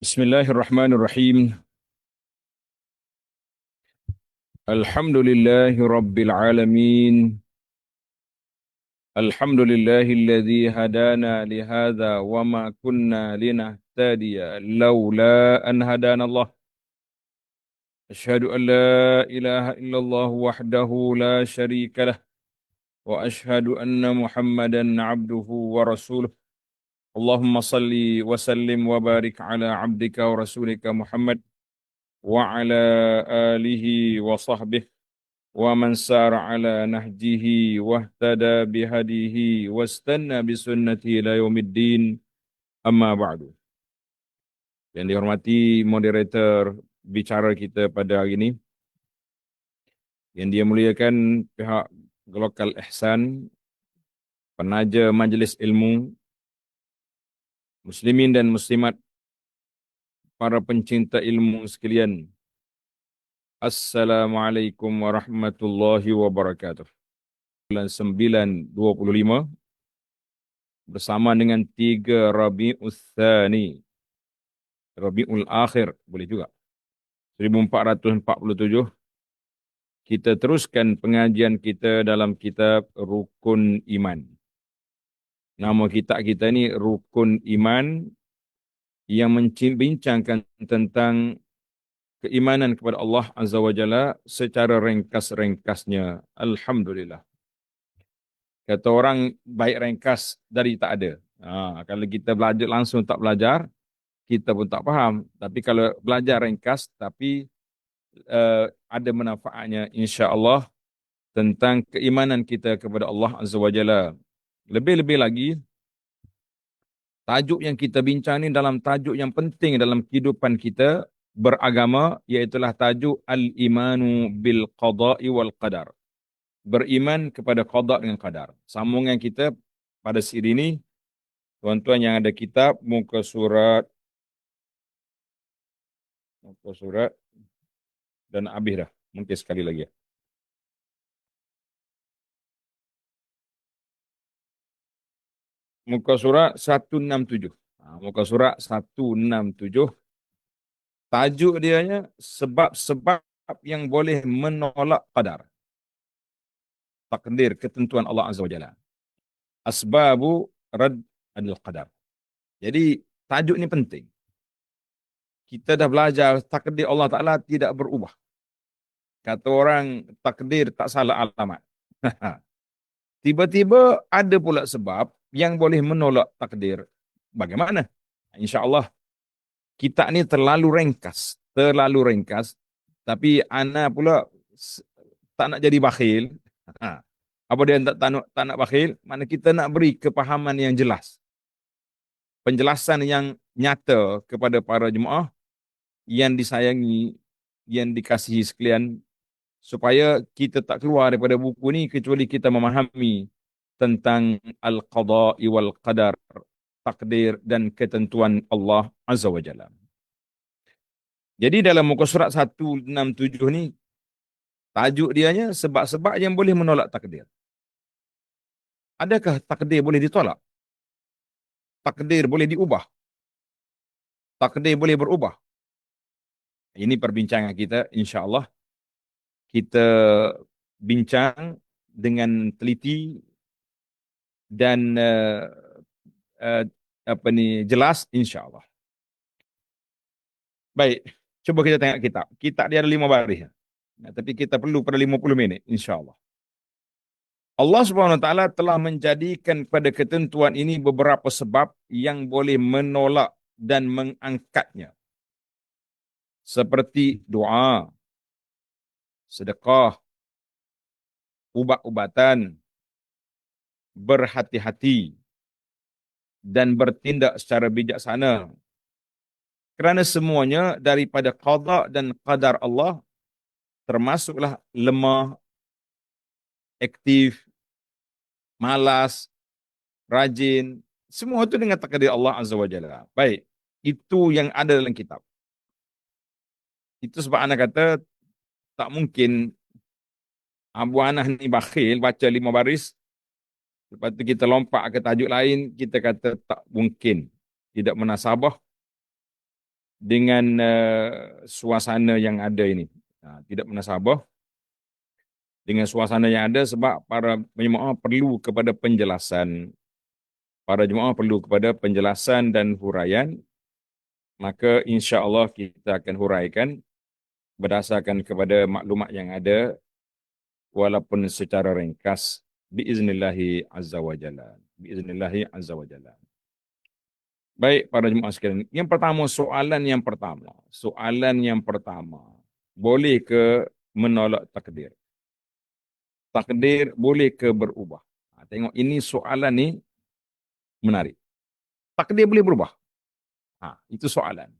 Bismillahirrahmanirrahim. Alhamdulillahi rabbil alamin. Alhamdulillahilladzi hadana lihadza wa ma kunna linahtadiya laula an hadana Allah. Asyhadu an la ilaha illallah wahdahu la syarika lah wa asyhadu anna Muhammadan abduhu wa rasuluh. Allahumma salli wa sallim wa barik ala abdika wa rasulika Muhammad wa ala alihi wa sahbihi ومن سار على نهجه واهتدى بهديه واستنى بسنته إلى يوم الدين أما بعد. Yang dihormati moderator bicara kita pada hari ini, yang dia muliakan pihak Global Ihsan, penaja majlis ilmu, muslimin dan muslimat, para pencinta ilmu sekalian. Assalamualaikum warahmatullahi wabarakatuh. Bulan 9/25 bersama dengan 3 Rabiul Tsani, Rabiul Akhir boleh juga, 1447, kita teruskan pengajian kita dalam kitab Rukun Iman. Nama kitab kita ni Rukun Iman, yang membincangkan tentang keimanan kepada Allah Azza wa Jalla secara ringkas-ringkasnya. Alhamdulillah. Kata orang, baik ringkas dari tak ada. Kalau kita belajar langsung tak belajar, kita pun tak faham. Tapi kalau belajar ringkas, tapi ada manfaatnya insya-Allah tentang keimanan kita kepada Allah Azza wa Jalla. Lebih-lebih lagi, tajuk yang kita bincang ni dalam tajuk yang penting dalam kehidupan kita beragama, iaitulah tajuk Al-Imanu bil Qada'i wal Qadar. Beriman kepada qada dengan qadar. Sambungan kita pada siri ini, tuan-tuan yang ada kitab, muka surat dan habis dah. Mungkin sekali lagi. Muka surat 167. Muka surat 167. Tajuk dianya sebab-sebab yang boleh menolak qadar. Takdir ketentuan Allah Azza wa Jalla. Asbabu rad al-qadar. Jadi tajuk ni penting. Kita dah belajar takdir Allah Ta'ala tidak berubah. Kata orang, takdir tak salah alamat. Tiba-tiba ada pula sebab yang boleh menolak takdir. Bagaimana? InsyaAllah, kita ni terlalu ringkas. Tapi ana pula tak nak jadi bakhil. Apa dia tak nak bakhil? Mana kita nak beri kepahaman yang jelas. Penjelasan yang nyata kepada para jemaah yang disayangi, yang dikasihi sekalian, supaya kita tak keluar daripada buku ni kecuali kita memahami tentang al-qada'i wal qadar, takdir dan ketentuan Allah Azza wa Jalla. Jadi dalam muka surat 167 ni, tajuk dianya sebab-sebab yang boleh menolak takdir. Adakah takdir boleh ditolak? Takdir boleh diubah? Takdir boleh berubah? Ini perbincangan kita, insya-Allah. Kita bincang dengan teliti dan jelas, insya-Allah. Baik, cuba kita tengok kitab. Kitab dia ada 5 baris. Tapi kita perlu pada 50 minit, insya-Allah. Allah Subhanahu Wa Taala telah menjadikan pada ketentuan ini beberapa sebab yang boleh menolak dan mengangkatnya. Seperti doa, sedekah, ubat-ubatan, berhati-hati, dan bertindak secara bijaksana. Kerana semuanya daripada qada dan qadar Allah, termasuklah lemah, aktif, malas, rajin, semua itu dengan takdir Allah Azza wa Jalla. Baik, itu yang ada dalam kitab. Itu sebab anak kata, tak mungkin Abu Anas ni bakhil, baca 5 baris, lepas tu kita lompat ke tajuk lain, kita kata tak mungkin, tidak munasabah. dengan suasana yang ada ini. Tidak munasabah dengan suasana yang ada sebab para jemaah perlu kepada penjelasan. Para jemaah perlu kepada penjelasan dan huraian. Maka insya Allah kita akan huraikan berdasarkan kepada maklumat yang ada walaupun secara ringkas biiznillahi azza wa jalla. Biiznillahi azza wa jalla. Baik para jemaah sekalian. Yang pertama, soalan yang pertama. Soalan yang pertama. Boleh ke menolak takdir? Takdir boleh ke berubah? Tengok ini soalan ni menarik. Takdir boleh berubah? Itu soalan.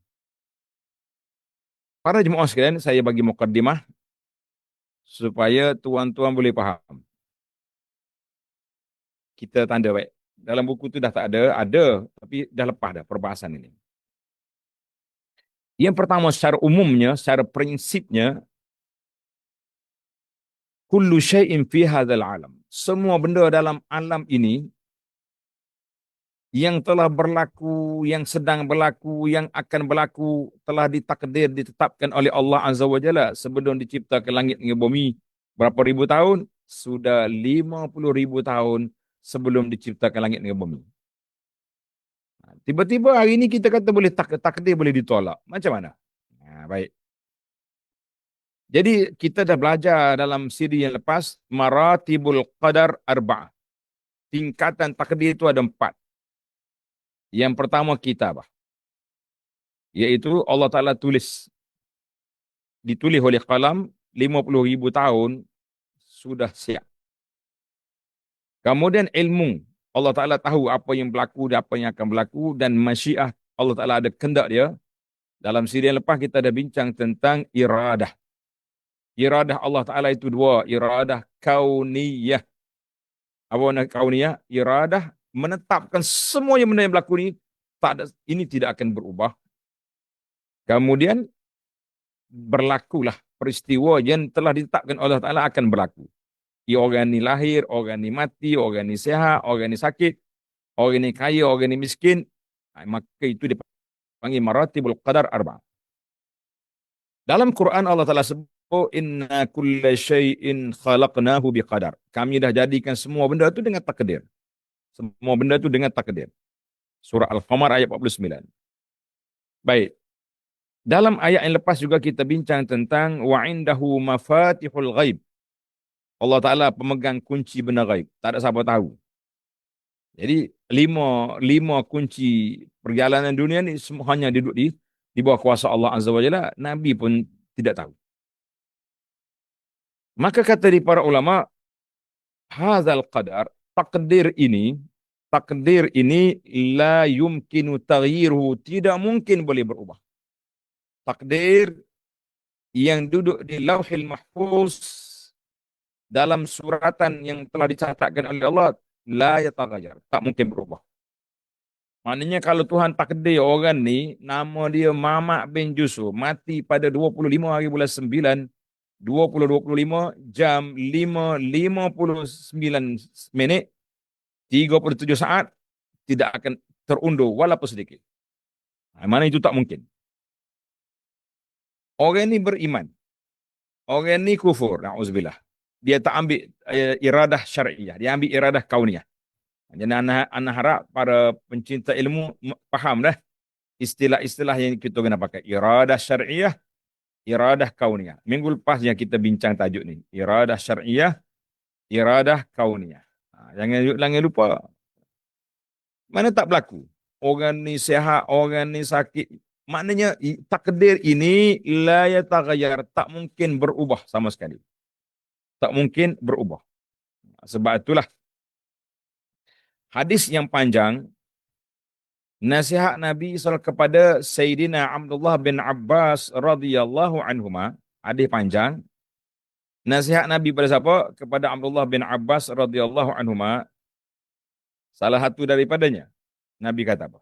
Para jemaah sekalian, saya bagi mukaddimah supaya tuan-tuan boleh faham. Kita tanda baik. Dalam buku tu dah tak ada, tapi dah lepas dah perbahasan ini. Yang pertama secara umumnya, secara prinsipnya, kullu syai'in fi hadzal alam. Semua benda dalam alam ini yang telah berlaku, yang sedang berlaku, yang akan berlaku telah ditakdir, ditetapkan oleh Allah Azza wa Jalla sebelum diciptakan langit dan bumi. Berapa ribu tahun? Sudah 50,000 tahun sebelum diciptakan langit dan bumi. Tiba-tiba hari ini kita kata boleh takdir boleh ditolak. Macam mana? Baik. Jadi kita dah belajar dalam siri yang lepas, maratibul qadar arba'ah. Tingkatan takdir itu ada 4. Yang pertama kitabah. Iaitu Allah Ta'ala ditulis oleh qalam 50,000 tahun sudah siap. Kemudian ilmu. Allah Ta'ala tahu apa yang berlaku dan apa yang akan berlaku dan masyiah Allah Ta'ala ada kehendak dia. Dalam siri yang lepas kita dah bincang tentang iradah. Iradah Allah Ta'ala itu 2. Iradah kauniyah. Apa makna kauniyah? Iradah menetapkan semua yang benda yang berlaku ni, ini tidak akan berubah. Kemudian berlakulah peristiwa yang telah ditetapkan Allah Ta'ala akan berlaku. Orang ni lahir, orang ni mati, orang ni sihat, orang ni sakit, orang ni kaya, orang ni miskin. Maka itu dipanggil maratibul qadar arba'ah. Dalam Quran Allah Ta'ala sebut, inna kulla syai'in khalaqnahu biqadar. Kami dah jadikan semua benda itu dengan takdir. Semua benda itu dengan takdir. Surah Al-Qamar ayat 49. Baik. Dalam ayat yang lepas juga kita bincang tentang wa indahu mafatihul ghaib. Allah Ta'ala pemegang kunci benda ghaib. Tak ada siapa tahu. Jadi lima kunci perjalanan dunia ni semua hanya duduk di bawah kuasa Allah Azza wa Jalla. Nabi pun tidak tahu. Maka kata di para ulama, hadzal qadar, takdir ini la yumkinu taghyiruhu, tidak mungkin boleh berubah. Takdir yang duduk di Lauhil Mahfuz dalam suratan yang telah dicatatkan oleh Allah, la yataghayyar, tak mungkin berubah. Maknanya kalau Tuhan takdir orang ni, nama dia Mamak bin Jusuf, mati pada 25 hari bulan 9, 2025 jam 5:59 minit 37 saat, tidak akan terundur walaupun sedikit. Mana itu tak mungkin. Orang ni beriman. Orang ni kufur. Na'udzubillah. Dia tak ambil iradah syariah. Dia ambil iradah kauniyah. Jadi anak harap para pencinta ilmu faham dah istilah-istilah yang kita kena pakai. Iradah syariah, iradah kauniyah. Minggu lepas yang kita bincang tajuk ni. Iradah syariah, iradah kauniyah. Jangan lupa. Mana tak berlaku? Orang ni sihat, orang ni sakit. Maknanya takdir ini la yataghayyar, tak mungkin berubah sama sekali. Tak mungkin berubah. Sebab itulah hadis yang panjang, nasihat Nabi SAW kepada Sayyidina Abdullah bin Abbas radhiyallahu anhuma, hadis panjang. Nasihat Nabi pada siapa? Kepada Abdullah bin Abbas radhiyallahu anhuma. Salah satu daripadanya. Nabi kata apa?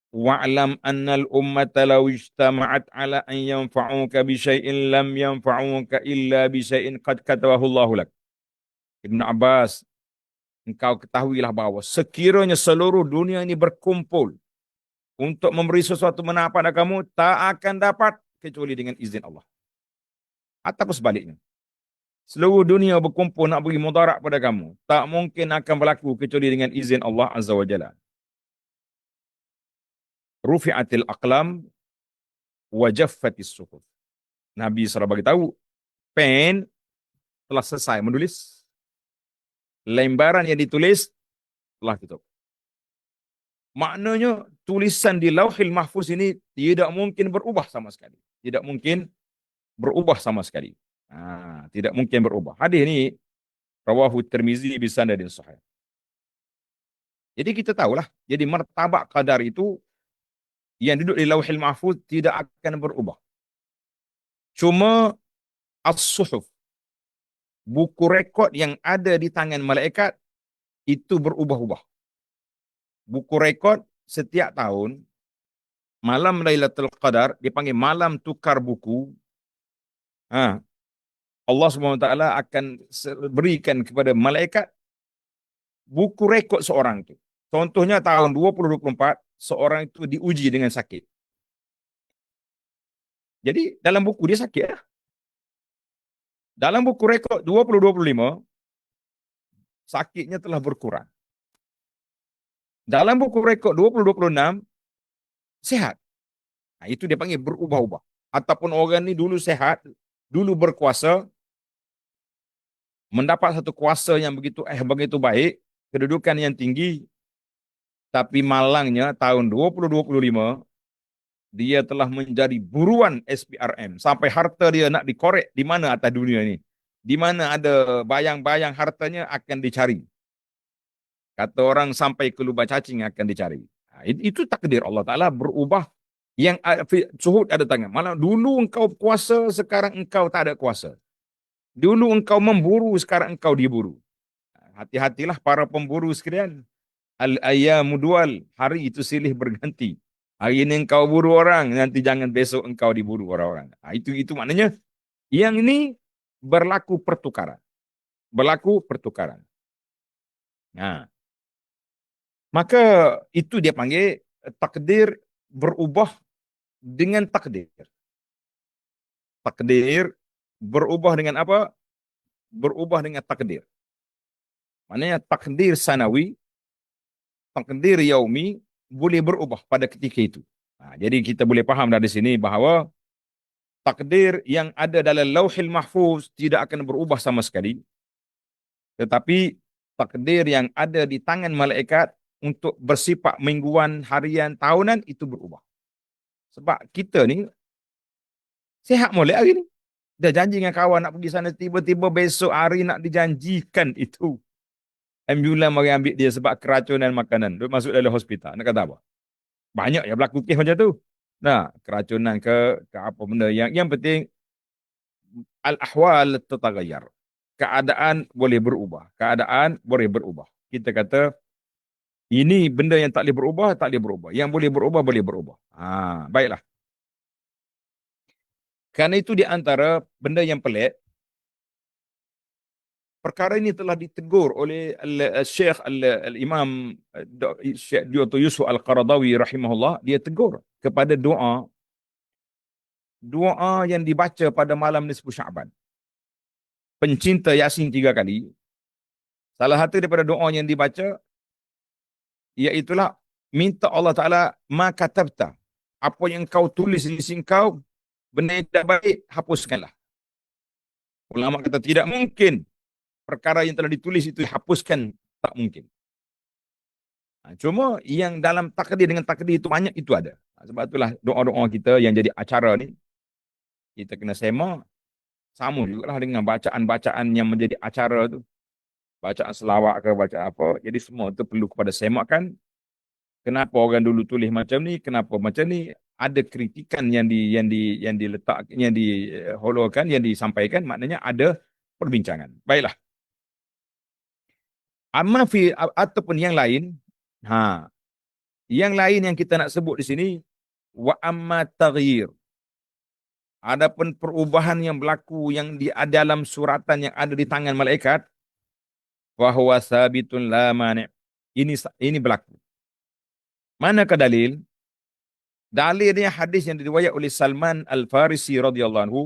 Wa'lam annal ummata law ijtama'at ala an yanfa'uka bi syai'in lam yanfa'uka illa bi syai'in qad katabahu Allahu lak. Ibn Abbas, engkau ketahuilah bahawa sekiranya seluruh dunia ini berkumpul untuk memberi sesuatu manfaat pada kamu tak akan dapat kecuali dengan izin Allah. Ataupun sebaliknya. Seluruh dunia berkumpul nak beri mudarat pada kamu. Tak mungkin akan berlaku kecuali dengan izin Allah Azza wa Jalla. Rufi'atil aqlam wa jaffatis suhuf. Nabi SAW beritahu, pen telah selesai menulis. Lembaran yang ditulis telah tutup. Maknanya tulisan di Lauhil Mahfuz ini tidak mungkin berubah sama sekali. Tidak mungkin berubah sama sekali. Tidak mungkin berubah. Hadis ini rawahu Tirmizi bi sanadin sahih. Jadi kita tahulah, jadi martabak qadar itu yang duduk di Lauhil Mahfuz tidak akan berubah. Cuma as-suhuf, buku rekod yang ada di tangan malaikat itu berubah-ubah. Buku rekod setiap tahun malam Lailatul Qadar dipanggil malam tukar buku. Allah SWT akan berikan kepada malaikat buku rekod seorang itu. Contohnya tahun 2024 seorang itu diuji dengan sakit. Jadi dalam buku dia sakit ya. Dalam buku rekod 2025 sakitnya telah berkurang. Dalam buku rekod 2026 sehat. Itu dia panggil berubah-ubah. Ataupun orang ni dulu sehat, dulu berkuasa, mendapat satu kuasa yang begitu baik, kedudukan yang tinggi, tapi malangnya tahun 2025 dia telah menjadi buruan SPRM sampai harta dia nak dikorek di mana atas dunia ini. Di mana ada bayang-bayang hartanya akan dicari. Kata orang sampai ke lubang cacing akan dicari. Itu takdir Allah Ta'ala berubah. Yang suhud ada tangan. Malah dulu engkau kuasa, sekarang engkau tak ada kuasa. Dulu engkau memburu, sekarang engkau diburu. Hati-hatilah para pemburu sekalian. Al-ayyamu dual, hari itu silih berganti. Hari ini engkau buru orang, nanti jangan besok engkau diburu orang-orang. Itu maknanya yang ini berlaku pertukaran. Berlaku pertukaran. Maka itu dia panggil takdir berubah dengan takdir. Takdir berubah dengan apa? Berubah dengan takdir. Maknanya takdir sanawi, takdir yaumi boleh berubah pada ketika itu. Jadi kita boleh faham dari sini bahawa takdir yang ada dalam Lauhil Mahfuz tidak akan berubah sama sekali. Tetapi takdir yang ada di tangan malaikat untuk bersifat mingguan, harian, tahunan itu berubah. Sebab kita ni sehat molek hari ni. Dah janji dengan kawan nak pergi sana, tiba-tiba besok hari nak dijanjikan itu. Ambulan mari ambil dia sebab keracunan makanan. Dia masuk dalam hospital. Nak kata apa? Banyak yang berlaku kes macam tu. Keracunan ke apa benda. Yang penting, al-ahwal tataghayyar. Keadaan boleh berubah. Keadaan boleh berubah. Kita kata, ini benda yang tak boleh berubah, tak boleh berubah. Yang boleh berubah, boleh berubah. Baiklah. Kerana itu di antara benda yang pelik, perkara ini telah ditegur oleh Syekh Al-Imam Syekh Dr. Yusuf Al-Qaradawi rahimahullah. Dia tegur kepada doa yang dibaca pada malam nisfu Sya'ban. Pencinta Yasin 3 kali. Salah satu daripada doa yang dibaca iaitulah minta Allah Ta'ala ma katabta. Apa yang kau tulis di sini kau, benda yang tidak baik, hapuskanlah. Ulama kata tidak mungkin perkara yang telah ditulis itu dihapuskan, tak mungkin. Cuma yang dalam takdir dengan takdir itu banyak, itu ada. Sebab itulah doa-doa kita yang jadi acara ni, kita kena semak, sama juga lah dengan bacaan-bacaan yang menjadi acara tu. Bacaan selawat ke, bacaan apa. Jadi semua tu perlu kepada semakkan. Kenapa orang dulu tulis macam ni, kenapa macam ni. Ada kritikan yang diletak, yang diholorkan, yang disampaikan, maknanya ada perbincangan. Baiklah. Amma fi ataupun yang lain, yang lain yang kita nak sebut di sini, wa amma taghyir. Adapun perubahan yang berlaku yang di dalam suratan yang ada di tangan malaikat, wa huwa sabitun la mani'. Ini berlaku. Manakah dalil? Dalilnya hadis yang diriwayat oleh Salman Al-Farisi radhiyallahu anhu,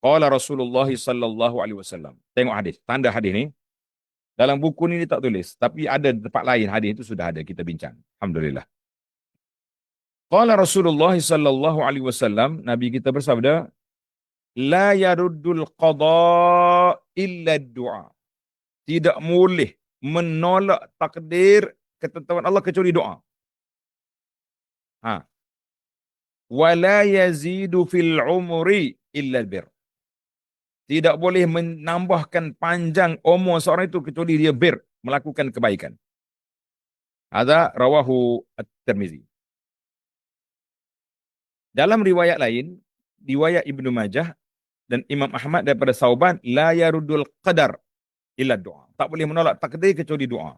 qala Rasulullah sallallahu alaihi wasallam. Tengok hadis, tanda hadis ni. Dalam buku ni dia tak tulis, tapi ada di tempat lain hadis itu sudah ada kita bincang. Alhamdulillah. Qala Rasulullah sallallahu alaihi wasallam, Nabi kita bersabda, la yaruddul qada illa du'a. Tidak boleh menolak takdir ketetapan Allah kecuali doa. Ha. Wala yazidu fil umri illa bir. Tidak boleh menambahkan panjang umur seorang itu kecuali dia melakukan kebaikan. Ada rawahu At-Tirmizi. Dalam riwayat lain, riwayat Ibnu Majah dan Imam Ahmad daripada Sauban, la yarudul qadar illa doa. Tak boleh menolak takdir kecuali doa.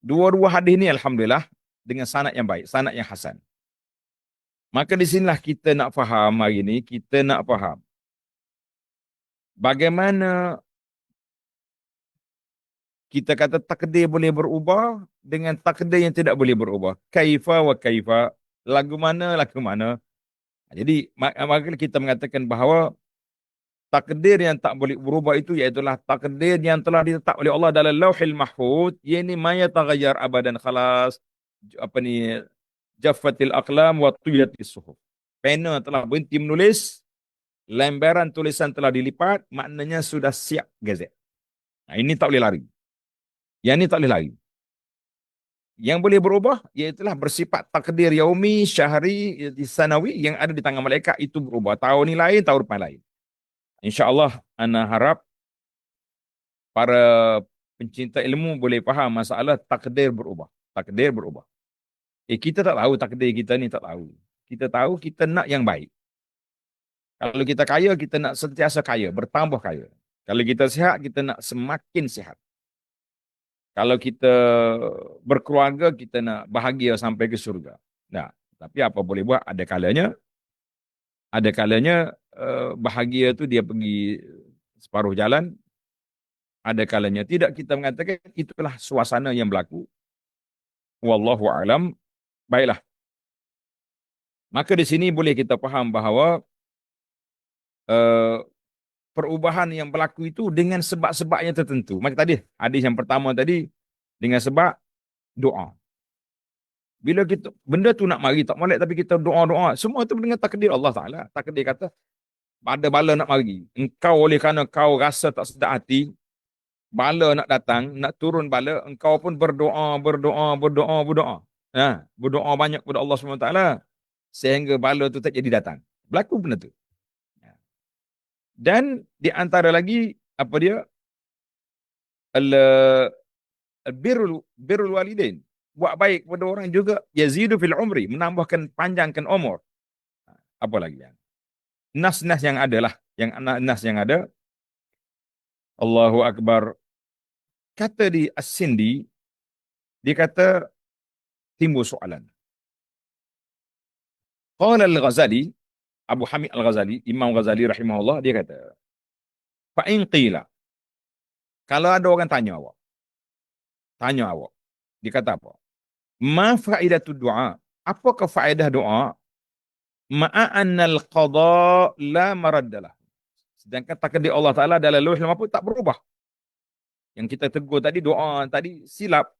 Dua-dua hadis ni alhamdulillah dengan sanad yang baik, sanad yang hasan. Maka di sinilah kita nak faham hari ni, kita nak faham bagaimana kita kata takdir boleh berubah dengan takdir yang tidak boleh berubah. Kaifa wa kaifa, lagu mana, lagu mana. Jadi maka kita mengatakan bahawa takdir yang tak boleh berubah itu iaitulah takdir yang telah ditetap oleh Allah dalam Lauhil Mahfuz, yakni ma yataghayyar abadan khalas, apa ni, jaffatil aqlam wa tuyatis suhuf. Pena telah berhenti menulis, lembaran tulisan telah dilipat, maknanya sudah siap gazet. Nah, ini tak boleh lari. Yang ini tak boleh lari. Yang boleh berubah iaitulah bersifat takdir yaumi, syahri, sanawi yang ada di tangan malaikat itu berubah. Tahun ni lain, tahun depan lain. InsyaAllah, ana harap para pencinta ilmu boleh faham masalah takdir berubah. Takdir berubah. Kita tak tahu takdir kita ni, tak tahu. Kita tahu kita nak yang baik. Kalau kita kaya, kita nak sentiasa kaya, bertambah kaya. Kalau kita sihat, kita nak semakin sihat. Kalau kita berkeluarga, kita nak bahagia sampai ke surga. Nah, tapi apa boleh buat? Ada kalanya bahagia tu dia pergi separuh jalan. Ada kalanya tidak, kita mengatakan itulah suasana yang berlaku. Wallahu a'lam. Baiklah. Maka di sini boleh kita faham bahawa perubahan yang berlaku itu dengan sebab-sebab yang tertentu. Macam tadi, hadis yang pertama tadi, dengan sebab doa. Bila kita, benda tu nak mari, tak molek, tapi kita doa-doa, semua itu dengan takdir Allah Ta'ala. Takdir kata, ada bala nak mari. Engkau oleh kerana kau rasa tak sedap hati, bala nak datang, nak turun bala, engkau pun berdoa. Berdoa banyak kepada Allah SWT, sehingga bala tu tak jadi datang. Berlaku benda tu. Dan di antara lagi apa dia, birrul walidain, buat baik kepada orang juga, yazidu fil umri, menambahkan panjangkan umur. Apa lagi yang nas-nas yang ada lah, nas yang ada. Allahu Akbar. Kata di As-Sindi, dia kata timbul soalan. Qala Al-Ghazali, Abu Hamid Al-Ghazali, Imam Ghazali rahimahullah, dia kata, fa in qila, kalau ada orang tanya awak, dia kata apa? Ma faidatu du'a? Apakah faedah doa? Ma'annal qada la maraddalah. Sedangkan takdir Allah Ta'ala dalam Lauhul Mahfuz tak berubah. Yang kita tegur tadi, doa tadi silap.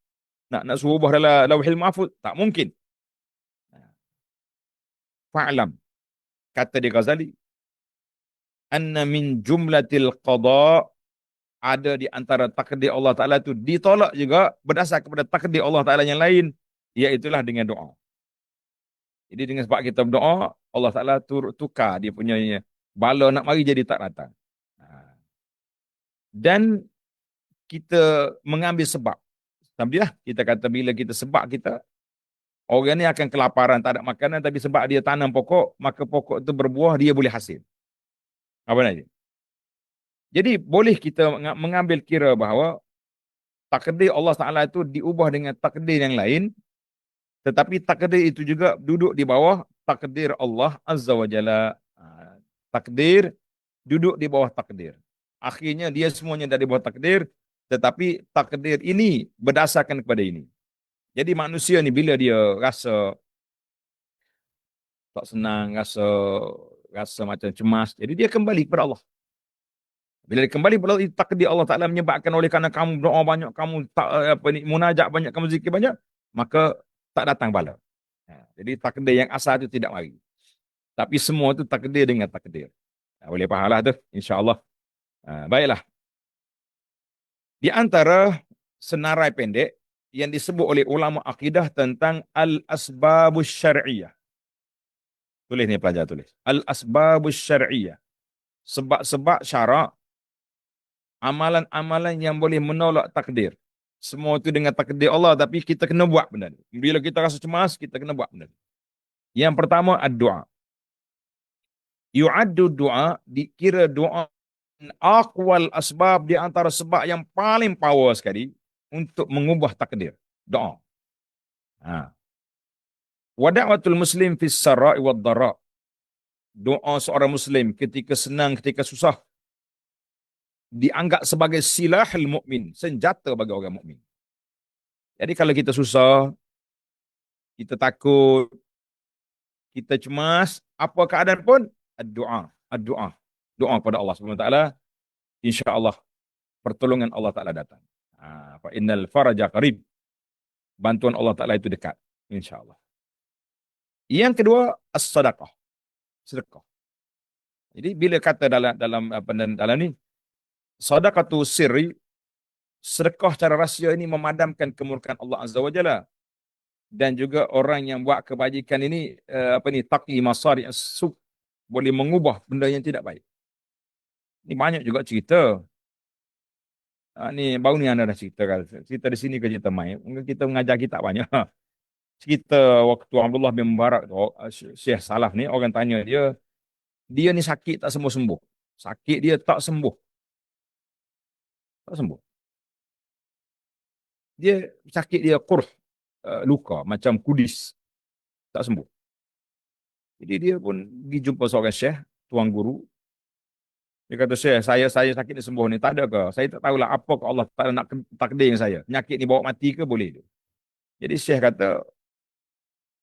Nak suruh ubah dalam Lauhul Mahfuz, tak mungkin. Fa'lam, kata di Ghazali, anna min jumlatil qada, ada di antara takdir Allah Ta'ala itu ditolak juga berdasar kepada takdir Allah Ta'ala yang lain, iaitulah dengan doa. Jadi dengan sebab kita berdoa, Allah Ta'ala tukar dia punya bala nak mari jadi tak datang. Dan kita mengambil sebab. Alhamdulillah, kita kata bila kita sebab kita, orang ni akan kelaparan, tak ada makanan, tapi sebab dia tanam pokok, maka pokok itu berbuah, dia boleh hasil. Apa nak? Jadi boleh kita mengambil kira bahawa takdir Allah Ta'ala itu diubah dengan takdir yang lain, tetapi takdir itu juga duduk di bawah takdir Allah Azza wa Jalla. Takdir duduk di bawah takdir. Akhirnya dia semuanya dari bawah takdir, tetapi takdir ini berdasarkan kepada ini. Jadi manusia ni bila dia rasa tak senang, rasa rasa macam cemas. Jadi dia kembali kepada Allah. Bila dia kembali kepada Allah, takdir Allah Taala menyebabkan oleh kerana kamu doa banyak, kamu tak apa ni munajat banyak, kamu zikir banyak, maka tak datang bala. Jadi takdir yang asal itu tidak mari. Tapi semua itu takdir dengan takdir. Boleh pahamlah tu, insya-Allah. Baiklah. Di antara senarai pendek yang disebut oleh ulama akidah tentang al-asbabus syar'iyyah. Tulis ni pelajar tulis. Al-asbabus syar'iyyah. Sebab-sebab syarak, amalan-amalan yang boleh menolak takdir. Semua itu dengan takdir Allah, tapi kita kena buat benda ni. Bila kita rasa cemas, kita kena buat benda ni. Yang pertama, ad-du'a. Yu'addu du'a, dikira doa aqwal asbab, di antara sebab yang paling power sekali untuk mengubah takdir. Doa. Wa da'watul muslim fis sarra'i wad dara'. Doa seorang muslim ketika senang, ketika susah, dianggap sebagai silahul mukmin, senjata bagi orang mukmin. Jadi kalau kita susah, kita takut, kita cemas, apa keadaan pun, doa, doa, doa kepada Allah Subhanahu Wa Taala, insya-Allah pertolongan Allah Taala datang. Fa innal faraja qarib. Bantuan Allah Taala itu dekat, insya-Allah. Yang kedua, as-sadaqah. Sedekah. Jadi bila kata dalam ni, sadaqatu sirri, sedekah secara rahsia ini memadamkan kemurkaan Allah Azza wa Jalla. Dan juga orang yang buat kebajikan ini taqi masari as-su, boleh mengubah benda yang tidak baik. Ini banyak juga cerita. Ni baru ni anda dah cerita kan. Cerita di sini ke cerita main. Mungkin kita mengajar kita banyak. Cerita waktu Abdullah bin Mubarak, Syekh Salaf ni, orang tanya dia ni sakit tak sembuh-sembuh. Sakit dia tak sembuh. Tak sembuh. Dia sakit dia qurh, luka macam kudis, tak sembuh. Jadi dia pun pergi jumpa seorang syekh, tuan guru. Dia kata, syekh, saya sakit ni sembuh ni, tak ada ke? Saya tak tahulah apa ke Allah Ta'ala nak takdir saya. Penyakit ni bawa mati ke boleh tu. Jadi syekh kata,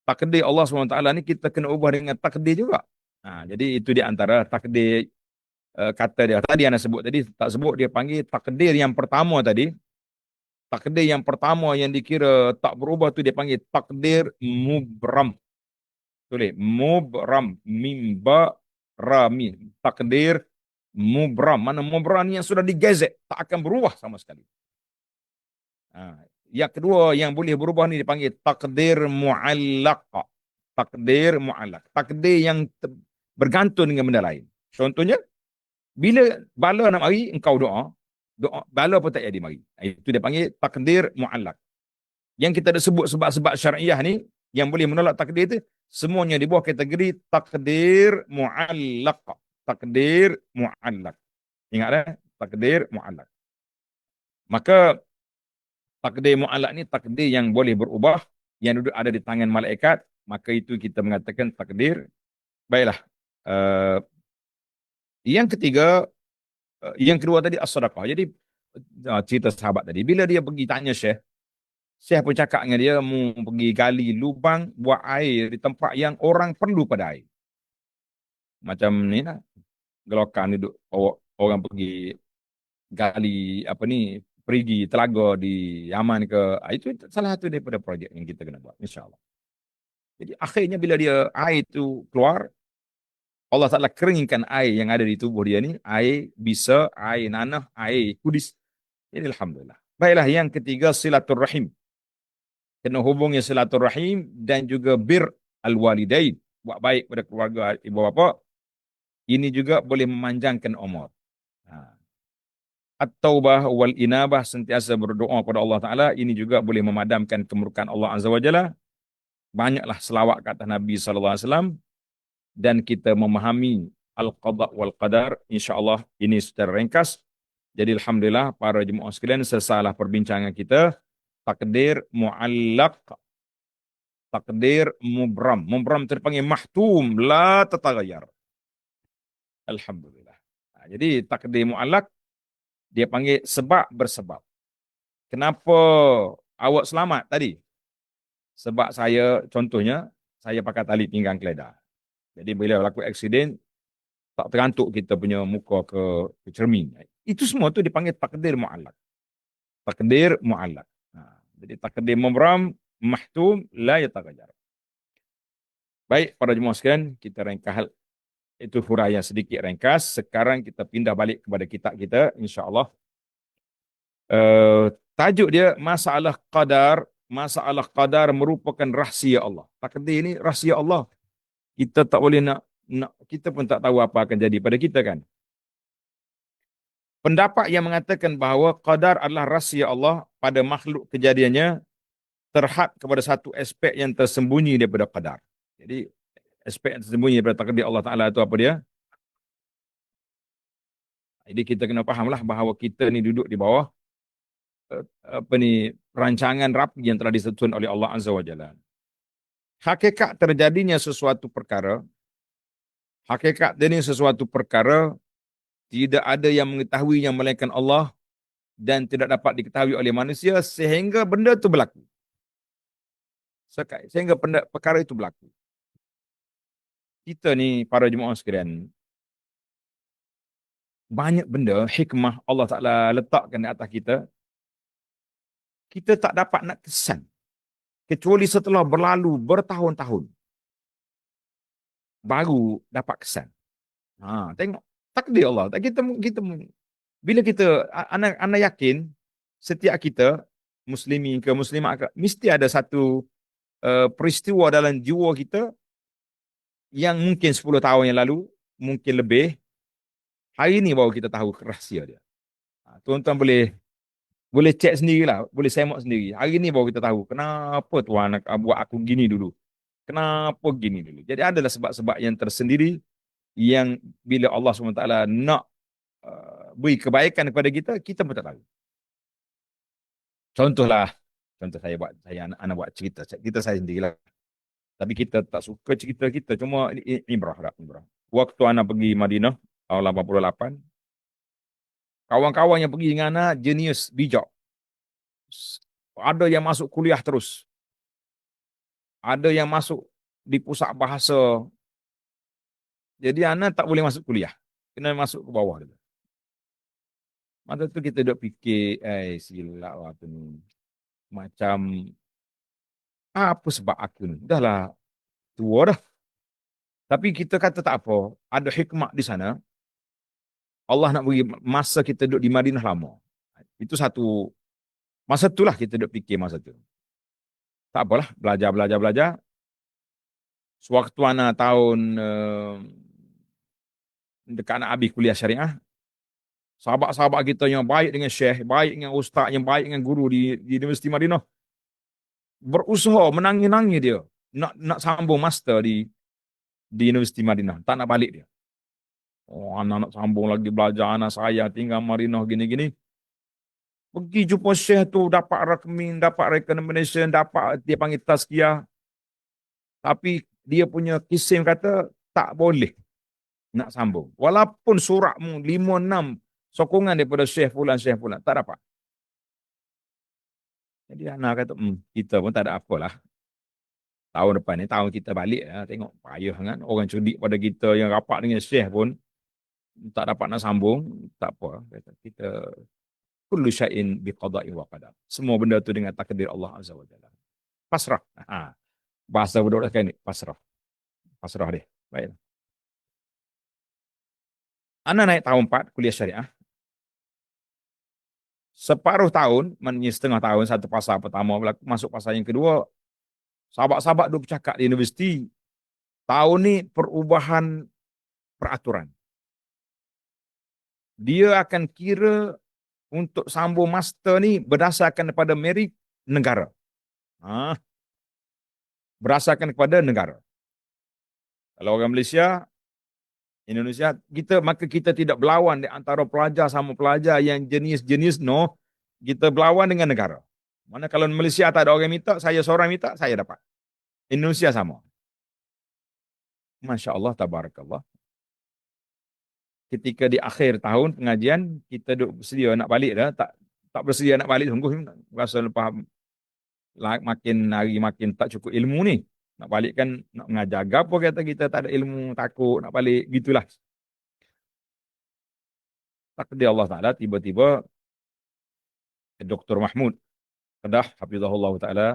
takdir Allah SWT ni kita kena ubah dengan takdir juga. Jadi itu di antara takdir, kata dia. Tadi anda sebut tadi, tak sebut, dia panggil takdir yang pertama tadi. Takdir yang pertama yang dikira tak berubah tu dia panggil takdir mubram. Tulis mubram, mimba rami, takdir mubram. Mana mubram ni yang sudah digezet, tak akan berubah sama sekali. Yang kedua yang boleh berubah ni dipanggil takdir muallaq. Takdir muallaq. Takdir yang bergantung dengan benda lain. Contohnya, bila bala nak mari, engkau doa, bala pun tak jadi mari. Itu dia panggil takdir muallaq. Yang kita dah sebut sebab-sebab syariah ni, yang boleh menolak takdir itu, semuanya di bawah kategori takdir muallaq. Takdir muallaq. Ingat takdir muallaq. Maka takdir muallaq ni takdir yang boleh berubah, yang duduk ada di tangan malaikat, maka itu kita mengatakan takdir. Baiklah. Yang ketiga, yang kedua tadi as-sadaqah. Jadi cerita sahabat tadi, bila dia pergi tanya Syekh, Syekh pun cakap dengan dia, mu pergi gali lubang, buat air di tempat yang orang perlu pada air. Macam ni lah, gelokan duduk, orang pergi gali perigi telaga di Yaman ke. Itu salah satu daripada projek yang kita kena buat, insya-Allah. Jadi akhirnya bila dia air itu keluar, Allah Ta'ala keringkan air yang ada di tubuh dia ni, air bisa, air nanah, air kudis. Jadi alhamdulillah. Baiklah, yang ketiga silaturrahim. Kena hubungi silaturrahim dan juga bir al-walidain, buat baik pada keluarga ibu bapa. Ini juga boleh memanjangkan umur. At-taubah wal inabah, sentiasa berdoa kepada Allah Ta'ala, ini juga boleh memadamkan kemurkaan Allah Azza wa Jalla. Banyaklah selawat ke atas Nabi SAW, dan kita memahami al-qada wal qadar, insya-Allah ini secara ringkas. Jadi alhamdulillah para jemaah sekalian, selesailah perbincangan kita takdir muallaq, takdir mubram. Mubram terpanggil mahtum la tataghayyar. Alhamdulillah. Jadi takdir muallaq dia panggil sebab bersebab. Kenapa awak selamat tadi? Sebab saya, contohnya, saya pakai tali pinggang keledar. Jadi bila berlaku aksiden, tak terantuk kita punya muka ke cermin. Itu semua tu dipanggil takdir mu'allaq. Takdir mu'allaq. Jadi takdir mubram, mahtum, la yataghayyar. Baik, para jemaah sekalian, kita ringkas itu huraian sedikit ringkas. Sekarang kita pindah balik kepada kitab kita, insya-Allah. Tajuk dia masalah qadar. Masalah qadar merupakan rahsia Allah. Takdir ini rahsia Allah. Kita tak boleh nak kita pun tak tahu apa akan jadi pada kita kan. Pendapat yang mengatakan bahawa qadar adalah rahsia Allah pada makhluk kejadiannya terhad kepada satu aspek yang tersembunyi daripada qadar. Jadi aspek yang tersembunyi daripada takdir Allah Taala itu apa dia? Jadi kita kena fahamlah bahawa kita ni duduk di bawah rancangan rapi yang telah disusun oleh Allah Azza wa Jalla. Hakikat terjadinya sesuatu perkara, hakikat ini sesuatu perkara tidak ada yang mengetahuinya melainkan Allah dan tidak dapat diketahui oleh manusia sehingga benda itu berlaku. Sehingga perkara itu berlaku. Kita ni para jemaah sekalian, banyak benda hikmah Allah Ta'ala letakkan di atas kita, kita tak dapat nak kesan. Kecuali setelah berlalu bertahun-tahun. Baru dapat kesan. Tengok. Takdir Allah. Kita bila kita, anak yakin, setiap kita, muslimi ke muslimat ke, mesti ada satu peristiwa dalam jiwa kita yang mungkin 10 tahun yang lalu, mungkin lebih, hari ni baru kita tahu rahsia dia. Tuan-tuan boleh cek sendirilah, boleh semak sendiri. Hari ni baru kita tahu kenapa Tuhan buat aku gini dulu. Kenapa gini dulu. Jadi adalah sebab-sebab yang tersendiri yang bila Allah SWT nak beri kebaikan kepada kita, kita pun tak tahu. Contoh saya anak buat cerita saya sendirilah. Tapi kita tak suka cerita kita, cuma ibrah. Waktu anak pergi Madinah tahun 88, kawan-kawan yang pergi dengan anak jenius bijak. Ada yang masuk kuliah terus. Ada yang masuk di pusat bahasa. Jadi anak tak boleh masuk kuliah. Kena masuk ke bawah. Masa tu kita duk fikir, silap lah tu ni. Macam, apa sebab aku ni? Dah lah tua dah. Tapi kita kata tak apa. Ada hikmah di sana. Allah nak beri masa kita duduk di Madinah lama. Itu satu, masa itulah kita duduk fikir masa tu. Tak apalah, belajar. Sewaktu anak tahun dekat nak habis kuliah syariah, sahabat-sahabat kita yang baik dengan syekh, baik dengan ustaz, yang baik dengan guru di Universiti Madinah, berusaha menangis-nangis dia nak sambung master di Universiti Madinah. Tak nak balik dia. Anak nak sambung lagi belajar, anak saya tinggal Madinah gini-gini. Pergi jumpa syekh tu, dapat recommendation, dapat dia panggil tazkiyah. Tapi dia punya kisim kata tak boleh nak sambung. Walaupun suratmu 5-6 sokongan daripada syekh fulan, tak dapat. Jadi anak kata, kita pun tak ada apalah. Tahun depan ni, tahun kita balik lah. Tengok payah kan. Orang cerdik pada kita yang rapat dengan syekh pun tak dapat nak sambung. Tak apa. Kita kullu syai'in biqada'i wa qadar. Semua benda tu dengan takdir Allah Azza wa Jalla. Pasrah. Bahasa budak kan ni, pasrah. Pasrah dia. Baik. Anak naik tahun 4 kuliah syariah. Separuh tahun, maknanya setengah tahun, satu fasa pertama masuk fasa yang kedua, sahabat-sahabat duk bercakap di universiti, tahun ni perubahan peraturan. Dia akan kira untuk sambung master ni berdasarkan kepada merit negara. Berdasarkan kepada negara. Kalau orang Malaysia, Indonesia, maka kita tidak berlawan di antara pelajar sama pelajar yang jenis-jenis, no. Kita berlawan dengan negara. Mana kalau Malaysia tak ada orang minta, saya seorang minta, saya dapat. Indonesia sama. Masya Allah, tabarakallah. Ketika di akhir tahun pengajian, kita duk bersedia nak balik dah. Tak bersedia nak balik, sungguh. Rasa lepas makin hari makin tak cukup ilmu ni. Nak balik kan nak mengajar apa kata kita tak ada ilmu, takut nak balik gitulah. Takdir Allah Taala tiba-tiba Dr. Mahmud Kedah hafizahullah taala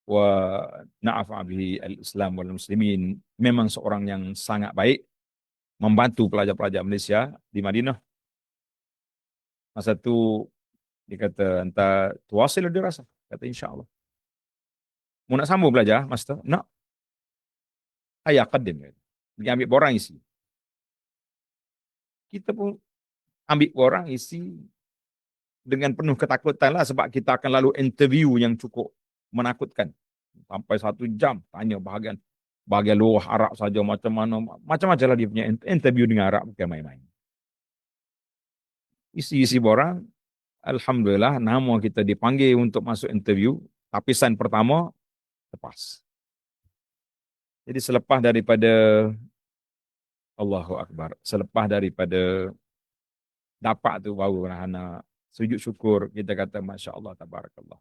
wa na'afa bihi al-Islam wal muslimin, memang seorang yang sangat baik membantu pelajar-pelajar Malaysia di Madinah. Masa tu dia kata entah tuasil dia rasa, kata insya-Allah. Mau nak sambung belajar, master? Nak. Ayah qadim. Dia ambil borang isi. Kita pun ambil borang isi dengan penuh ketakutan lah, sebab kita akan lalu interview yang cukup menakutkan. Sampai 1 jam tanya bahagian luar Arab saja macam mana. Macam-macam lah dia punya interview dengan Arab, bukan main-main. Isi-isi borang, alhamdulillah nama kita dipanggil untuk masuk interview. Lapisan pertama lepas. Jadi selepas daripada Allahu Akbar, selepas daripada dapat tu baru anak sujud syukur, kita kata Masya Allah, Tabarakallah.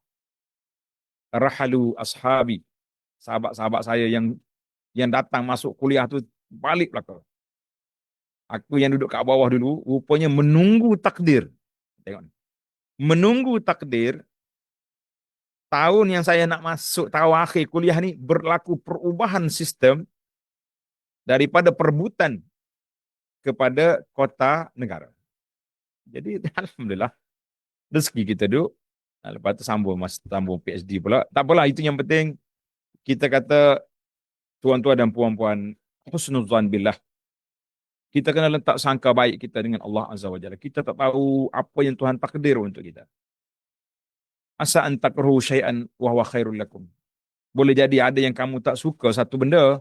Rahalu ashabi, sahabat-sahabat saya yang datang masuk kuliah tu balik belakang. Aku yang duduk kat bawah dulu, rupanya menunggu takdir. Tengok. Menunggu takdir, tahun yang saya nak masuk tahun akhir kuliah ni, berlaku perubahan sistem daripada perebutan kepada kota negara. Jadi alhamdulillah rezeki kita duduk. Lepas tu sambung PhD pula. Tak apalah, itu yang penting kita kata tuan-tuan dan puan-puan, husnuzan billah. Kita kena letak sangka baik kita dengan Allah Azza wa Jalla. Kita tak tahu apa yang Tuhan takdir untuk kita. Asa an takrahu syai'an wa huwa khairul lakum. Boleh jadi ada yang kamu tak suka satu benda,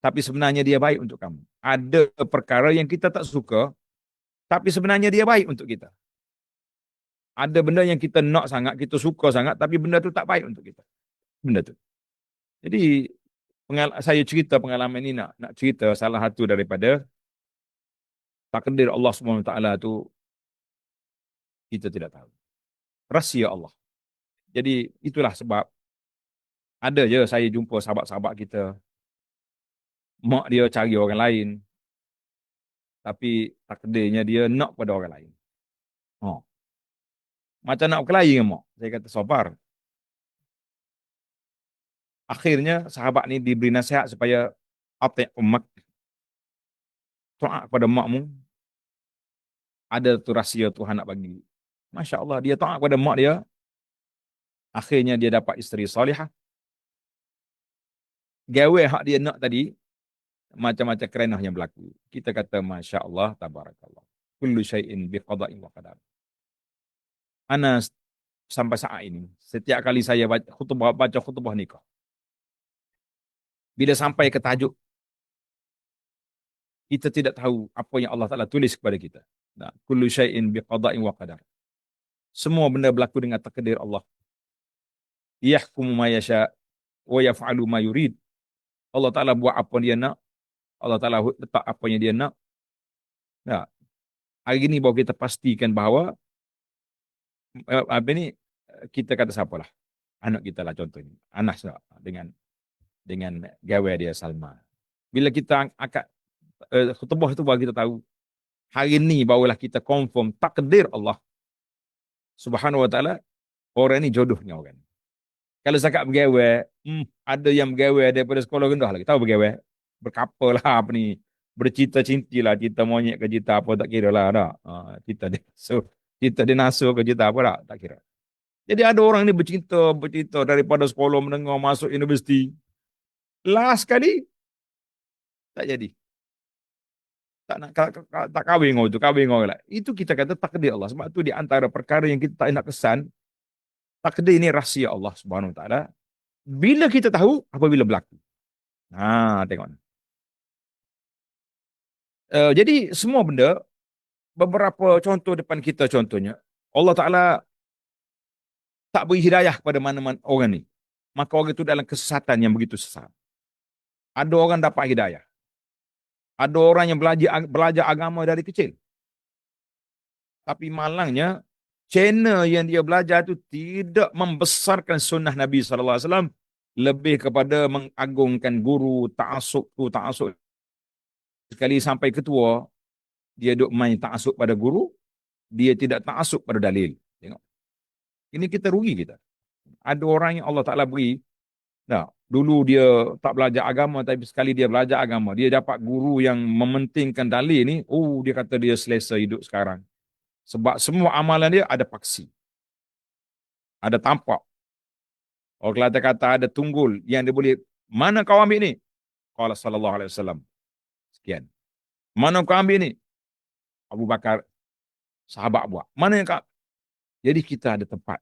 tapi sebenarnya dia baik untuk kamu. Ada perkara yang kita tak suka, tapi sebenarnya dia baik untuk kita. Ada benda yang kita nak sangat, kita suka sangat, tapi benda tu tak baik untuk kita. Benda tu. Jadi saya cerita pengalaman ini nak cerita salah satu daripada takdir Allah SWT tu kita tidak tahu. Rahsia Allah. Jadi itulah sebab ada je saya jumpa sahabat-sahabat kita, mak dia cari orang lain, tapi takdirnya dia nak pada orang lain. Oh. Macam nak berkelahi dengan mak. Saya kata sabar. Akhirnya sahabat ni diberi nasihat supaya ati' ummak, taat kepada makmu. Ada tu rahsia Tuhan nak bagi. Masya Allah, dia taat kepada mak dia. Akhirnya dia dapat isteri salihah. Gawe hak dia nak tadi, macam-macam kerenah yang berlaku. Kita kata Masya Allah, Tabarakallah. Kullu syai'in biqada'in wa qadar. Ana sampai saat ini, setiap kali saya baca khutbah nikah, bila sampai ke tajuk, kita tidak tahu apa yang Allah Ta'ala tulis kepada kita. Nah, kullu syai'in biqada'in wa qadar. Semua benda berlaku dengan takdir Allah. Yahkumu ma yasha wa yaf'alu ma yurid. Allah Ta'ala buat apa dia nak. Allah Ta'ala letak apa yang dia nak. Nah, hari ini baru kita pastikan bahawa kita kata siapalah. Anak kita lah contohnya. Anas lah, dengan gawe dia Salma. Bila kita angkat khutbah itu baru kita tahu. Hari ini barulah kita confirm takdir Allah Subhanahu wa ta'ala, orang ni jodohnya orang. Kalau cakap bergawe, ada yang bergawe daripada sekolah rendah lagi. Tahu bergawe? Berkapal lah apa ni. Bercita-cinti lah. Cita monyet ke cita apa tak kira lah. Tak? Cita dinasur ke cita apa tak kira. Jadi ada orang ni bercinta daripada sekolah menengah masuk universiti. Last kali tak jadi. Tak kahwin dengan itu, kahwin dengan orang lain. Itu kita kata takdir Allah. Sebab tu di antara perkara yang kita tak nak kesan, takdir ini rahsia Allah Subhanahu Wa Taala. Bila kita tahu, apabila berlaku. Tengok. Jadi semua benda, beberapa contoh depan kita contohnya, Allah Ta'ala tak beri hidayah kepada mana-mana orang ni. Maka orang itu dalam kesesatan yang begitu sesat. Ada orang dapat hidayah. Ada orang yang belajar agama dari kecil. Tapi malangnya, channel yang dia belajar itu tidak membesarkan sunnah Nabi SAW. lebih kepada mengagungkan guru, ta'assub tu ta'assub sekali sampai ketua, dia duk main ta'assub pada guru, dia tidak ta'assub pada dalil. Tengok. Ini kita rugi kita. Ada orang yang Allah Ta'ala beri, nah, dulu dia tak belajar agama, tapi sekali dia belajar agama, dia dapat guru yang mementingkan dalil ni, oh dia kata dia selesa hidup sekarang. Sebab semua amalan dia ada paksi, ada tampak. Orang Kelantan kata ada tunggul yang dia boleh, mana kau ambil ni? Qala sallallahu alaihi wasallam. Sekian. Mana kau ambil ni? Abu Bakar, sahabat buat. Mana yang kau? Jadi kita ada tempat.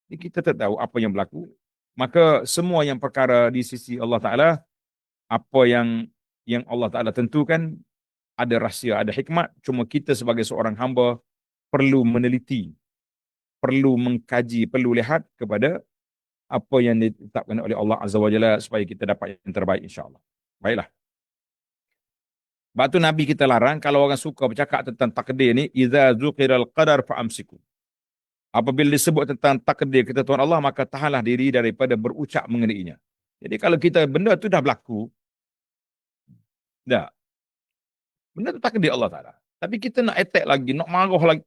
Jadi kita tak tahu apa yang berlaku. Maka semua yang perkara di sisi Allah Ta'ala, apa yang Allah Ta'ala tentukan, ada rahsia, ada hikmat. Cuma kita sebagai seorang hamba perlu meneliti, perlu mengkaji, perlu lihat kepada apa yang ditetapkan oleh Allah Azza wa Jalla supaya kita dapat yang terbaik insya-Allah. Baiklah. Sebab tu Nabi kita larang kalau orang suka bercakap tentang takdir ni, idza zuqiral qadar fa'amsiku. Apabila disebut tentang takdir ketentuan Allah, maka tahanlah diri daripada berucap mengenainya. Jadi kalau kita benda tu dah berlaku, dah. Benda tu takdir Allah Taala. Tapi kita nak attack lagi, nak marah lagi.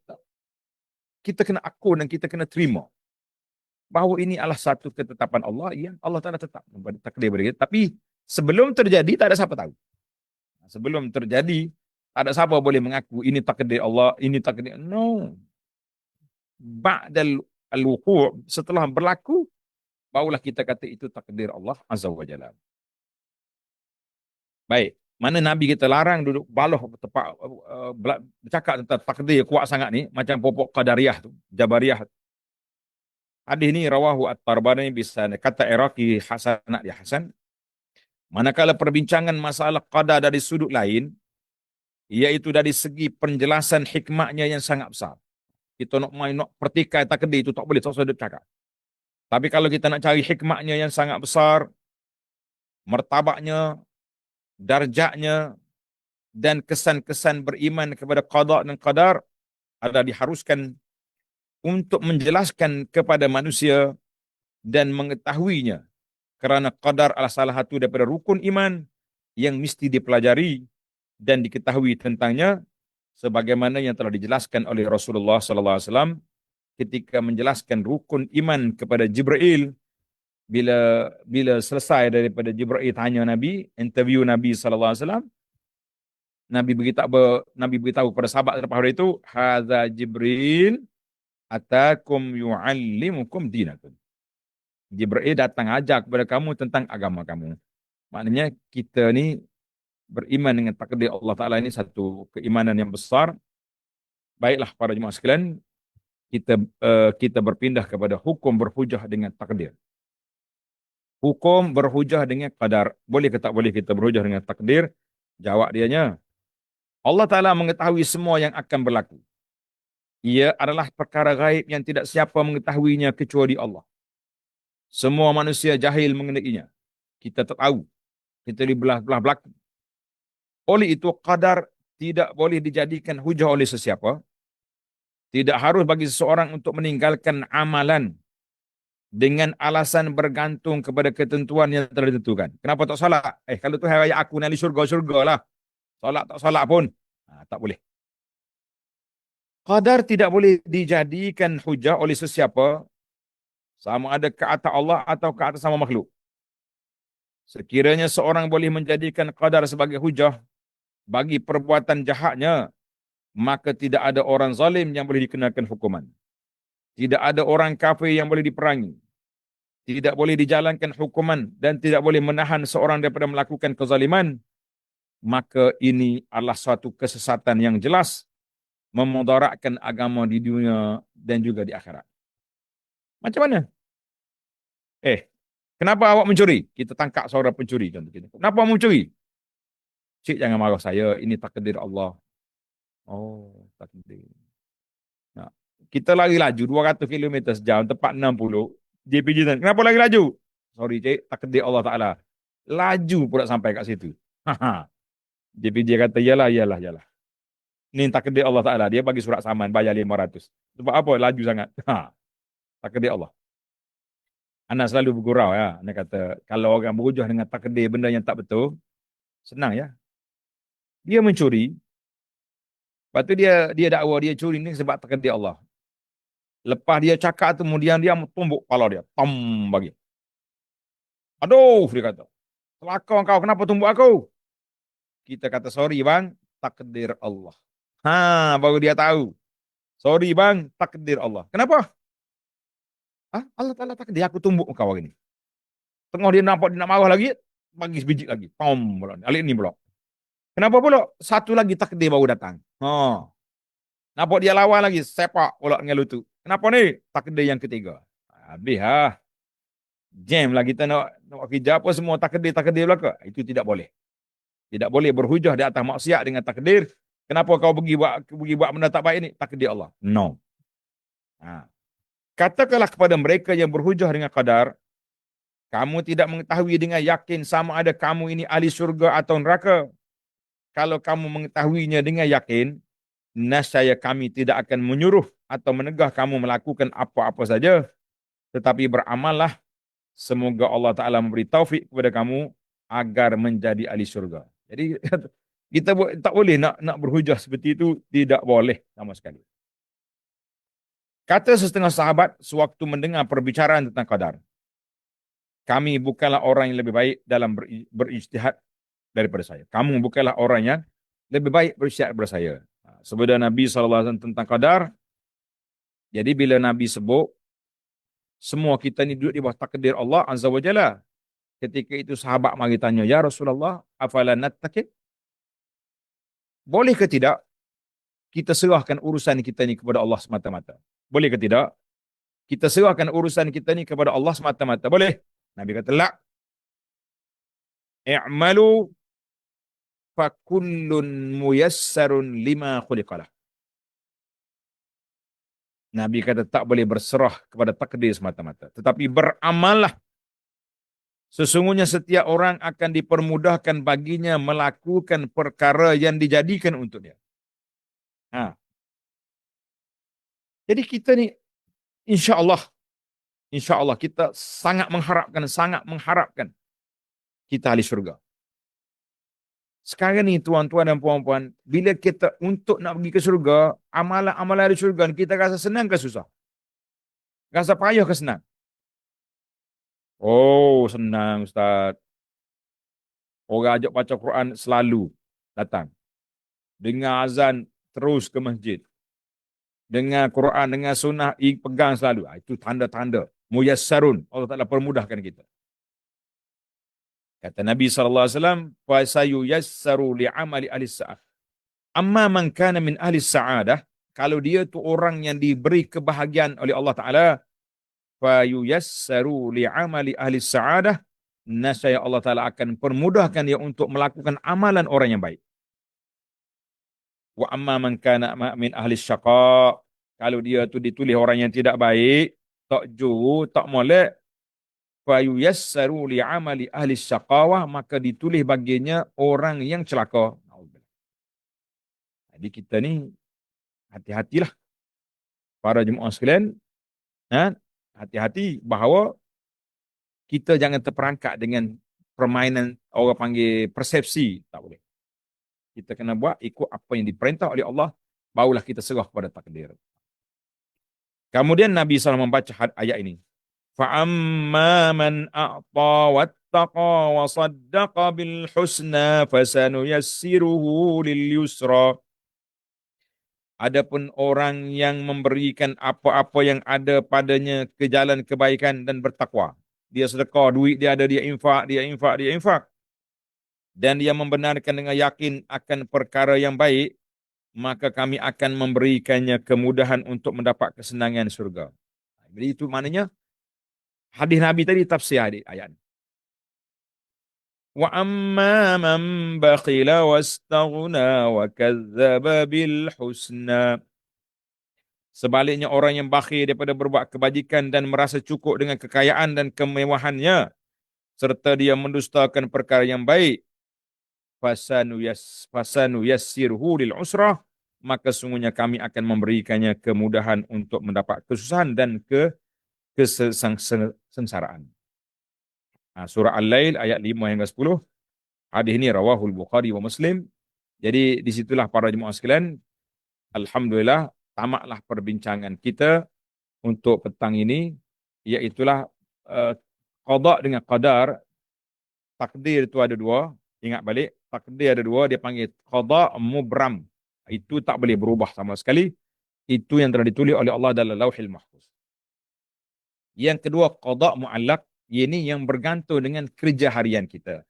Kita kena akun dan kita kena terima bahawa ini adalah satu ketetapan Allah yang Allah Taala tetap takdir pada kita. Tapi sebelum terjadi tak ada siapa tahu. Sebelum terjadi tak ada siapa boleh mengaku ini takdir Allah, ini takdir. No. Ba'dal al-wuqu', setelah berlaku barulah kita kata itu takdir Allah Azza wa Jalla. Baik, mana Nabi kita larang duduk baloh tepat bercakap tentang takdir kuat sangat ni, macam pokok qadariyah tu, jabariyah. Hadis ni rawahu at-Tabarani bisa kata Iraqi hasanat dia hasan. Manakala perbincangan masalah qadar dari sudut lain, iaitu dari segi penjelasan hikmahnya yang sangat besar. Kita nak main nak pertikai takdir itu tak boleh, tak usah cakap. Tapi kalau kita nak cari hikmahnya yang sangat besar, martabaknya, darjatnya, dan kesan-kesan beriman kepada qada dan qadar adalah diharuskan untuk menjelaskan kepada manusia dan mengetahuinya, kerana qadar adalah salah satu daripada rukun iman yang mesti dipelajari dan diketahui tentangnya, sebagaimana yang telah dijelaskan oleh Rasulullah sallallahu alaihi wasallam ketika menjelaskan rukun iman kepada Jibril. Bila selesai daripada Jibril tanya Nabi, interview Nabi sallallahu alaihi wasallam, Nabi beritahu kepada sahabat lepas itu, hadza Jibril atakum yu'allimukum dinakum. Jibril datang ajar kepada kamu tentang agama kamu. Maknanya kita ni beriman dengan takdir Allah Ta'ala ini satu keimanan yang besar. Baiklah para jemaah sekalian, kita berpindah kepada hukum berhujah dengan takdir. Hukum berhujah dengan qadar. Boleh ke tak boleh kita berhujah dengan takdir? Jawab dianya, Allah Ta'ala mengetahui semua yang akan berlaku. Ia adalah perkara gaib yang tidak siapa mengetahuinya kecuali Allah. Semua manusia jahil mengenainya. Kita tak tahu. Kita dibelah-belah belakang. Oleh itu, qadar tidak boleh dijadikan hujah oleh sesiapa. Tidak harus bagi seseorang untuk meninggalkan amalan dengan alasan bergantung kepada ketentuan yang telah ditentukan. Kenapa tak solat? Kalau tu hari raya aku nak di syurga lah. Solat tak solat pun. Tak boleh. Qadar tidak boleh dijadikan hujah oleh sesiapa, sama ada ke atas Allah atau ke atas sama makhluk. Sekiranya seorang boleh menjadikan qadar sebagai hujah bagi perbuatan jahatnya, maka tidak ada orang zalim yang boleh dikenakan hukuman. Tidak ada orang kafir yang boleh diperangi. Tidak boleh dijalankan hukuman dan tidak boleh menahan seorang daripada melakukan kezaliman. Maka ini adalah suatu kesesatan yang jelas, memudaratkan agama di dunia dan juga di akhirat. Macam mana? Kenapa awak mencuri? Kita tangkap seorang pencuri contoh kita. Kenapa awak mencuri? Cik, jangan marah saya, ini takdir Allah. Oh, takdir. Nah, kita lari laju 200 km sejam, tepat 60. JPJ tanya, kenapa lari laju? Sorry cik, takdir Allah Ta'ala. Laju pula sampai kat situ. JPJ kata, yalah. Ini takdir Allah Ta'ala. Dia bagi surat saman, bayar 500. Sebab apa? Laju sangat. Takdir Allah. Ana selalu bergurau ya. Ana kata, kalau orang berhujah dengan takdir benda yang tak betul, senang ya. Dia mencuri, lepas tu dia dakwa dia curi ni sebab takdir Allah. Lepas dia cakap tu, kemudian dia tumbuk kepala dia. Tom bagi. Aduh, dia kata. Celaka kau, kenapa tumbuk aku? Kita kata, sorry bang, takdir Allah. Baru dia tahu. Sorry bang, takdir Allah. Kenapa? Allah Ta'ala takdir aku tumbuk kau hari ni. Tengah dia nampak dia nak marah lagi, bagi sebiji lagi. Pom, pula. Alik ni pula. Kenapa pula? Satu lagi takdir baru datang. Nampak dia lawan lagi, sepak pula dengan lutut. Kenapa ni? Takdir yang ketiga. Habis ha. Jam lah kita nak kerja apa semua takdir belaka. Itu tidak boleh. Tidak boleh berhujah di atas maksiat dengan takdir. Kenapa kau pergi buat benda tak baik ni? Takdir Allah. No. Katakanlah kepada mereka yang berhujah dengan qadar, kamu tidak mengetahui dengan yakin sama ada kamu ini ahli syurga atau neraka. Kalau kamu mengetahuinya dengan yakin, nescaya kami tidak akan menyuruh atau menegah kamu melakukan apa-apa saja. Tetapi beramallah, semoga Allah Ta'ala memberi taufik kepada kamu agar menjadi ahli syurga. Jadi kita tak boleh nak berhujah seperti itu, tidak boleh sama sekali. Kata setengah sahabat sewaktu mendengar perbicaraan tentang qadar, kami bukanlah orang yang lebih baik dalam berijtihad daripada saya. Kamu bukanlah orang yang lebih baik berijtihad daripada saya. Sebab Nabi SAW tentang qadar, jadi bila Nabi sebut, semua kita ni duduk di bawah takdir Allah Azza wa Jalla. Ketika itu sahabat mari tanya, ya Rasulullah, afala nattaqid? Boleh ke tidak kita serahkan urusan kita ni kepada Allah semata-mata? Boleh ke tidak kita serahkan urusan kita ni kepada Allah semata-mata? Boleh? Nabi kata, la. I'malu fakullun muyassarun lima khuliqalah. Nabi kata tak boleh berserah kepada takdir semata-mata. Tetapi beramallah. Sesungguhnya setiap orang akan dipermudahkan baginya melakukan perkara yang dijadikan untuk dia. Jadi kita ni, insya Allah kita sangat mengharapkan kita ahli syurga. Sekarang ni tuan-tuan dan puan-puan, bila kita untuk nak pergi ke syurga, amalan-amalan ahli syurga, kita rasa senang ke susah? Rasa payah ke senang? Oh, senang Ustaz. Orang ajak baca Quran selalu datang. Dengar azan terus ke masjid. Dengar Quran, dengar sunnah, pegang selalu. Itu tanda-tanda. Muyassarun. Allah Ta'ala permudahkan kita. Kata Nabi SAW, fasayu yassaru li'amali ahli sa'ad. Amma man kana min ahli sa'adah, kalau dia tu orang yang diberi kebahagiaan oleh Allah Ta'ala, fayu yassaru li'amali ahli sa'adah, nasaya Allah Ta'ala akan permudahkan dia untuk melakukan amalan orang yang baik. Wa amma man kana min ahli syaqa, kalau dia tu ditulis orang yang tidak baik, tak juru, tak molek, fa yuyassaru li amali ahli syaqawah, maka ditulis baginya orang yang celaka. Jadi kita ni hati-hatilah para jemaah sekalian, hati-hati bahawa kita jangan terperangkap dengan permainan orang panggil persepsi, tak boleh. Kita kena buat ikut apa yang diperintah oleh Allah, barulah kita serah kepada takdir. Kemudian Nabi SAW membaca ayat ini. فَأَمَّا مَنْ أَعْطَى وَاتَّقَى وَصَدَّقَ بِالْحُسْنَى فَسَنُيَسِّرُهُ لِلْيُسْرَى. Adapun orang yang memberikan apa-apa yang ada padanya ke jalan kebaikan dan bertakwa. Dia sedekah, duit dia ada, dia infak. Dan dia membenarkan dengan yakin akan perkara yang baik, maka kami akan memberikannya kemudahan untuk mendapat kesenangan surga. Jadi itu maknanya hadis Nabi tadi tafsir ayat. Wa amma man bakhila wastaghna wa kadzdzaba bil husna. Sebaliknya orang yang bakhil daripada berbuat kebajikan dan merasa cukup dengan kekayaan dan kemewahannya serta dia mendustakan perkara yang baik, fasanu yassirhu lil usrah, maka sungguhnya kami akan memberikannya kemudahan untuk mendapat kesusahan dan kesengsaraan. Surah Al-Lail ayat 5 hingga 10. Hadis ini rawahul Bukhari wa Muslim. Jadi disitulah para jemaah sekalian, alhamdulillah tamatlah perbincangan kita untuk petang ini, iaitulah qada dengan qadar. Takdir itu ada dua, ingat balik, takdir ada dua, dia panggil qada mubram. Itu tak boleh berubah sama sekali. Itu yang telah ditulis oleh Allah dalam Lauhil Mahfuz. Yang kedua qada muallaq, ini yang bergantung dengan kerja harian kita.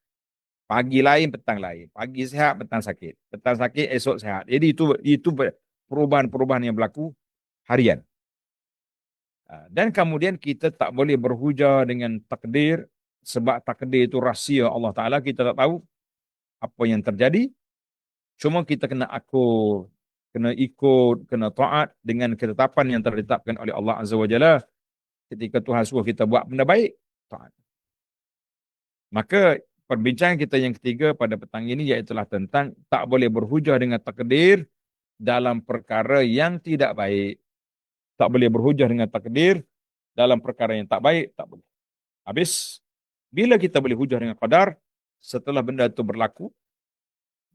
Pagi lain, petang lain. Pagi sihat, petang sakit. Petang sakit, esok sihat. Jadi itu perubahan-perubahan yang berlaku harian. Dan kemudian kita tak boleh berhujah dengan takdir, sebab takdir itu rahsia Allah Ta'ala, kita tak tahu apa yang terjadi. Cuma kita kena akur, kena ikut, kena taat dengan ketetapan yang ditetapkan oleh Allah Azza wa Jalla. Ketika Tuhan suruh kita buat benda baik, taat. Maka perbincangan kita yang ketiga pada petang ini iaitulah tentang tak boleh berhujah dengan takdir dalam perkara yang tidak baik. Tak boleh berhujah dengan takdir dalam perkara yang tak baik, tak boleh. Habis, bila kita boleh hujah dengan qadar, setelah benda itu berlaku,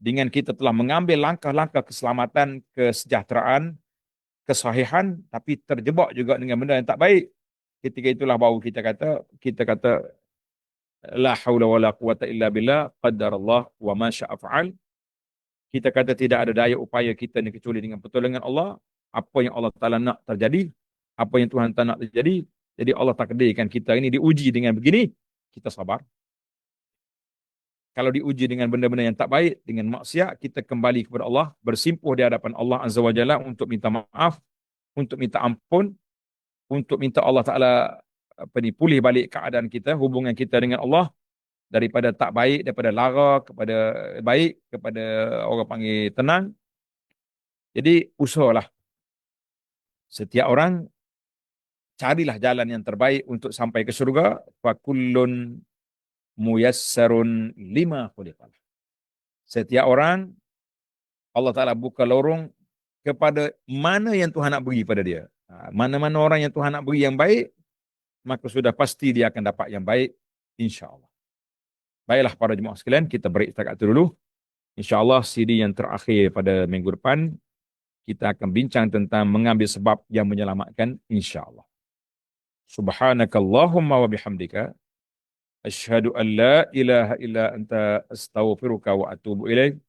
dengan kita telah mengambil langkah-langkah keselamatan, kesejahteraan, kesahihan, tapi terjebak juga dengan benda yang tak baik. Ketika itulah baru kita kata la haula wala quwata illa billah, qaddarallah wa ma syaa fa'al. Kita kata tidak ada daya upaya kita ni kecuali dengan pertolongan Allah. Apa yang Allah Ta'ala nak terjadi, apa yang Tuhan tak nak terjadi. Jadi Allah takdirkan kita ini diuji dengan begini, kita sabar. Kalau diuji dengan benda-benda yang tak baik, dengan maksiat, kita kembali kepada Allah, bersimpuh di hadapan Allah Azza wa Jalla untuk minta maaf, untuk minta ampun, untuk minta Allah Ta'ala pulih balik keadaan kita, hubungan kita dengan Allah, daripada tak baik, daripada lara kepada baik, kepada orang panggil tenang. Jadi usahalah. Setiap orang carilah jalan yang terbaik untuk sampai ke syurga. Fakullun muyassarun lima khuliqalah. Setiap orang Allah Ta'ala buka lorong kepada mana yang Tuhan nak beri pada dia. Mana-mana orang yang Tuhan nak beri yang baik, maka sudah pasti dia akan dapat yang baik, insya-Allah. Baiklah para jemaah sekalian, kita break setakat itu dulu. InsyaAllah CD yang terakhir pada minggu depan, kita akan bincang tentang mengambil sebab yang menyelamatkan, insyaAllah. Subhanakallahumma wa bihamdika, asyhadu an la ilaha illa anta astaghfiruka wa atubu ilaik.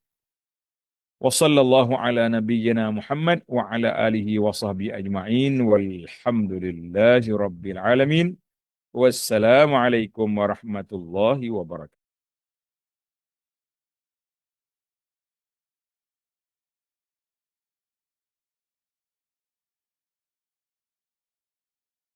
Wa sallallahu ala nabiyyina Muhammad wa ala alihi wa sahbihi ajma'in walhamdulillahi rabbil alamin. Wassalamualaikum warahmatullahi wabarakatuh.